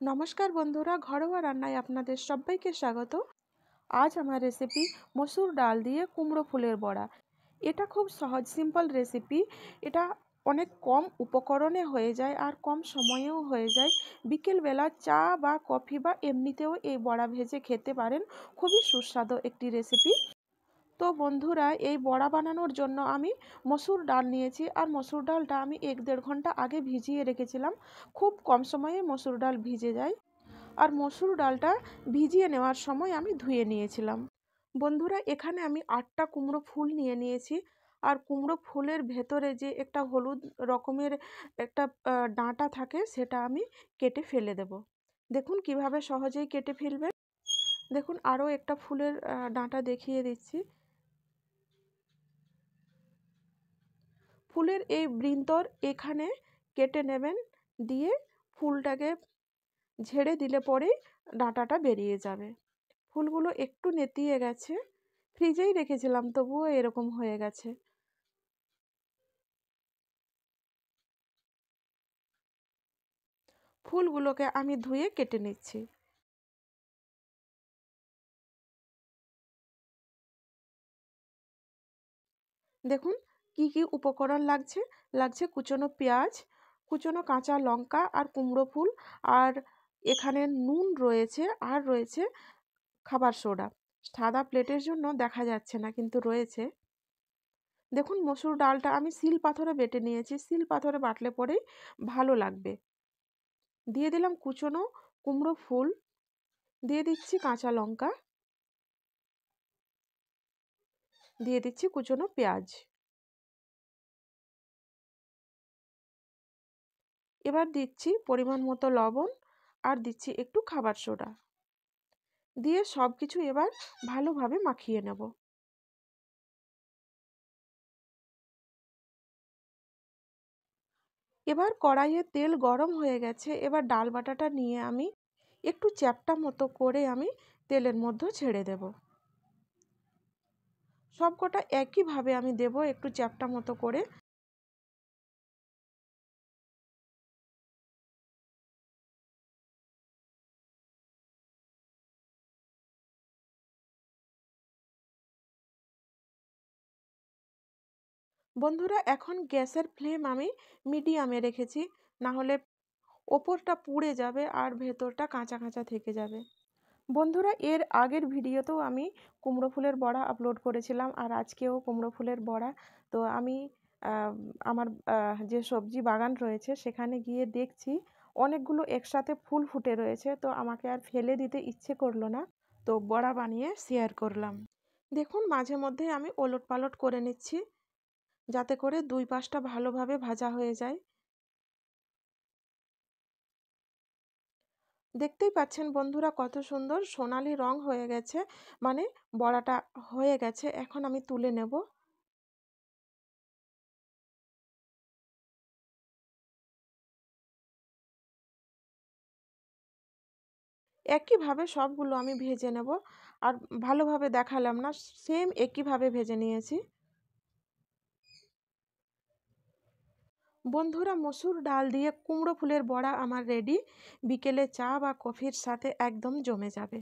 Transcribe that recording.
নমস্কার বন্ধুরা, ঘরোয়া রান্নায় আপনাদের সবাইকে স্বাগত। আজ আমার রেসিপি মসুর ডাল দিয়ে কুমড়ো ফুলের বড়া। এটা খুব সহজ সিম্পল রেসিপি। এটা অনেক কম উপকরণে হয়ে যায় আর কম সময়েও হয়ে যায়। বিকেলবেলা চা বা কফি বা এমনিতেও এই বড়া ভেজে খেতে পারেন। খুবই সুস্বাদু একটি রেসিপি। তো বন্ধুরা, এই বড়া বানানোর জন্য আমি মসুর ডাল নিয়েছি আর মসুর ডালটা আমি 1-1.5 ঘন্টা আগে ভিজিয়ে রেখেছিলাম। খুব কম সময়ে মসুর ডাল ভিজে যায়। আর মসুর ডালটা ভিজিয়ে নেওয়ার সময় আমি ধুয়ে নিয়েছিলাম। বন্ধুরা, এখানে আমি 8টা কুমড়ো ফুল নিয়ে নিয়েছি। আর কুমড়ো ফুলের ভেতরে যে একটা হলুদ রকমের একটা ডাঁটা থাকে, সেটা আমি কেটে ফেলে দেব। দেখুন কিভাবে সহজেই কেটে ফেলবেন। দেখুন আরও একটা ফুলের ডাঁটা দেখিয়ে দিচ্ছি। ফুলের এই বৃন্তর এখানে কেটে নেবেন, দিয়ে ফুলটাকে ঝেড়ে দিলে পরেই ডাঁটাটা বেরিয়ে যাবে। ফুলগুলো একটু নেতিয়ে গেছে, ফ্রিজেই রেখেছিলাম তবুও এরকম হয়ে গেছে। ফুলগুলোকে আমি ধুয়ে কেটে নিচ্ছি। দেখুন কি কি উপকরণ লাগছে। লাগছে কুচনো পেঁয়াজ, কুচনো কাঁচা লঙ্কা আর কুমড়ো ফুল, আর এখানে নুন রয়েছে, আর রয়েছে খাবার সোডা। সাদা প্লেটের জন্য দেখা যাচ্ছে না, কিন্তু রয়েছে। দেখুন মসুর ডালটা আমি শিল পাথরে বেটে নিয়েছি। শিল পাথরে বাটলে পরেই ভালো লাগবে। দিয়ে দিলাম কুচনো কুমড়ো ফুল, দিয়ে দিচ্ছি কাঁচা লঙ্কা, দিয়ে দিচ্ছি কুচনো পেঁয়াজ। এবার দিচ্ছি পরিমাণ মতো লবণ, আর দিচ্ছি একটু খাবার সোডা। দিয়ে সব কিছু এবার ভালোভাবে মাখিয়ে নেব। এবার কড়াইয়ে তেল গরম হয়ে গেছে। এবার ডাল বাটাটা নিয়ে আমি একটু চ্যাপ্টা মতো করে আমি তেলের মধ্যে ছেড়ে দেব। সবকটা একইভাবে আমি দেব, একটু চ্যাপ্টা মতো করে। বন্ধুরা, এখন গ্যাসের ফ্লেম আমি মিডিয়ামে রেখেছি, না হলে ওপরটা পুড়ে যাবে আর ভেতরটা কাঁচা কাঁচা থেকে যাবে। বন্ধুরা, এর আগের ভিডিওতেও আমি কুমড়ো ফুলের বড়া আপলোড করেছিলাম, আর আজকেও কুমড়ো ফুলের বড়া। তো আমি আমার যে সবজি বাগান রয়েছে সেখানে গিয়ে দেখছি অনেকগুলো একসাথে ফুল ফুটে রয়েছে। তো আমাকে আর ফেলে দিতে ইচ্ছে করলো না, তো বড়া বানিয়ে শেয়ার করলাম। দেখুন মাঝে মধ্যে আমি ওলট পালট করে নিচ্ছি, যাতে করে দুই পাশটা ভালোভাবে ভাজা হয়ে যায়। দেখতেই পাচ্ছেন বন্ধুরা কত সুন্দর সোনালি রং হয়ে গেছে, মানে বড়াটা হয়ে গেছে। এখন আমি তুলে নেব। একইভাবে সবগুলো আমি ভেজে নেব। আর ভালোভাবে দেখালাম না, সেম একইভাবে ভেজে নিয়েছি। বন্ধুরা, মসুর ডাল দিয়ে কুমড়ো ফুলের বড়া আমার রেডি। বিকেলে চা বা কফির সাথে একদম জমে যাবে।